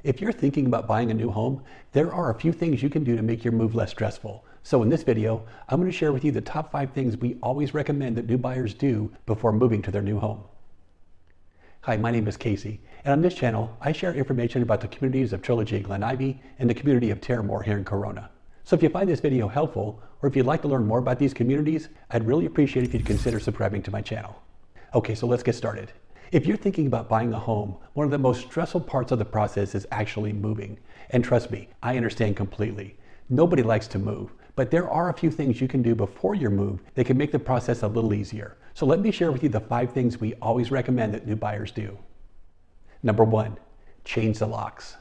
If you're thinking about buying a new home, there are a few things you can do to make your move less stressful. So in this video, I'm going to share with you the top 5 things we always recommend that new buyers do before moving to their new home. Hi, my name is Casey, and on this channel, I share information about the communities of Trilogy, Glen Ivy, and the community of Terramor here in Corona. So if you find this video helpful, or if you'd like to learn more about these communities, I'd really appreciate it if you'd consider subscribing to my channel. Okay, so let's get started. If you're thinking about buying a home, one of the most stressful parts of the process is actually moving. And trust me, I understand completely. Nobody likes to move, but there are a few things you can do before your move that can make the process a little easier. So let me share with you the 5 things we always recommend that new buyers do. Number 1, change the locks.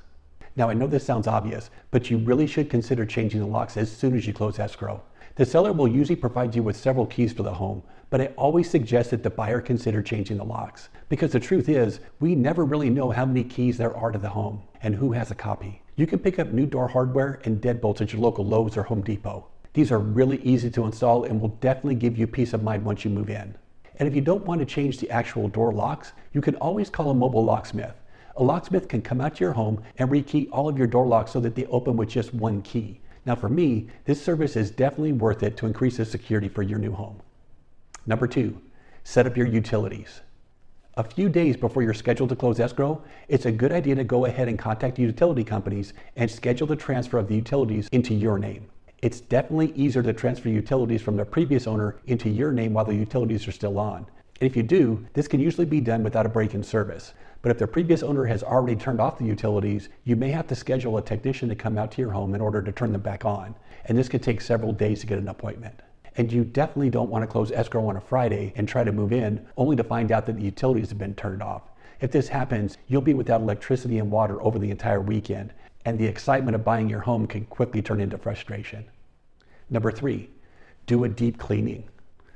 Now I know this sounds obvious, but you really should consider changing the locks as soon as you close escrow. The seller will usually provide you with several keys for the home, but I always suggest that the buyer consider changing the locks. Because the truth is, we never really know how many keys there are to the home and who has a copy. You can pick up new door hardware and deadbolts at your local Lowe's or Home Depot. These are really easy to install and will definitely give you peace of mind once you move in. And if you don't want to change the actual door locks, you can always call a mobile locksmith. A locksmith can come out to your home and rekey all of your door locks so that they open with just one key. Now for me, this service is definitely worth it to increase the security for your new home. Number 2, set up your utilities. A few days before you're scheduled to close escrow, it's a good idea to go ahead and contact the utility companies and schedule the transfer of the utilities into your name. It's definitely easier to transfer utilities from the previous owner into your name while the utilities are still on. And if you do, this can usually be done without a break in service. But if the previous owner has already turned off the utilities, you may have to schedule a technician to come out to your home in order to turn them back on. And this could take several days to get an appointment. And you definitely don't want to close escrow on a Friday and try to move in only to find out that the utilities have been turned off. If this happens, you'll be without electricity and water over the entire weekend, and the excitement of buying your home can quickly turn into frustration. Number 3, do a deep cleaning.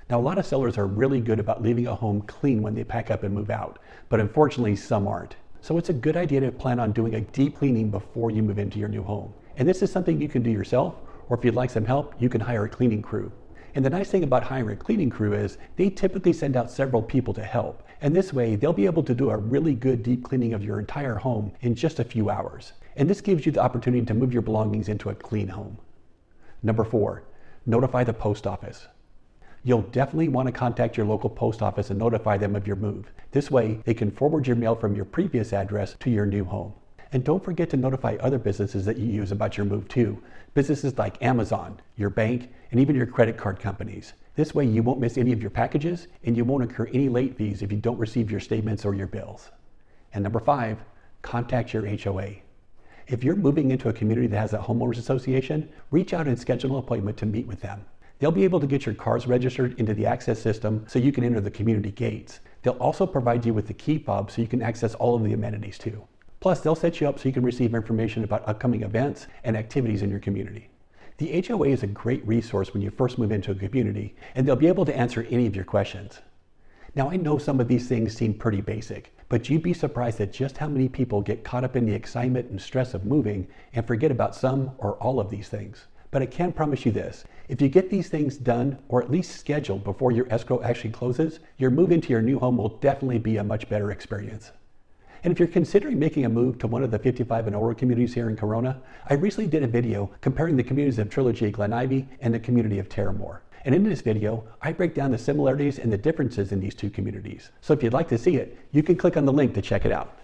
Now, a lot of sellers are really good about leaving a home clean when they pack up and move out, but unfortunately some aren't. So it's a good idea to plan on doing a deep cleaning before you move into your new home. And this is something you can do yourself, or if you'd like some help, you can hire a cleaning crew. And the nice thing about hiring a cleaning crew is they typically send out several people to help. And this way, they'll be able to do a really good deep cleaning of your entire home in just a few hours. And this gives you the opportunity to move your belongings into a clean home. Number 4, notify the post office. You'll definitely want to contact your local post office and notify them of your move. This way, they can forward your mail from your previous address to your new home. And don't forget to notify other businesses that you use about your move too. Businesses like Amazon, your bank, and even your credit card companies. This way you won't miss any of your packages and you won't incur any late fees if you don't receive your statements or your bills. And number 5, contact your HOA. If you're moving into a community that has a homeowners association, reach out and schedule an appointment to meet with them. They'll be able to get your cars registered into the access system so you can enter the community gates. They'll also provide you with the key fob so you can access all of the amenities too. Plus, they'll set you up so you can receive information about upcoming events and activities in your community. The HOA is a great resource when you first move into a community, and they'll be able to answer any of your questions. Now, I know some of these things seem pretty basic, but you'd be surprised at just how many people get caught up in the excitement and stress of moving and forget about some or all of these things. But I can promise you this, if you get these things done or at least scheduled before your escrow actually closes, your move into your new home will definitely be a much better experience. And if you're considering making a move to one of the 55 and older communities here in Corona, I recently did a video comparing the communities of Trilogy, Glen Ivy, and the community of Terramor. And in this video, I break down the similarities and the differences in these two communities. So if you'd like to see it, you can click on the link to check it out.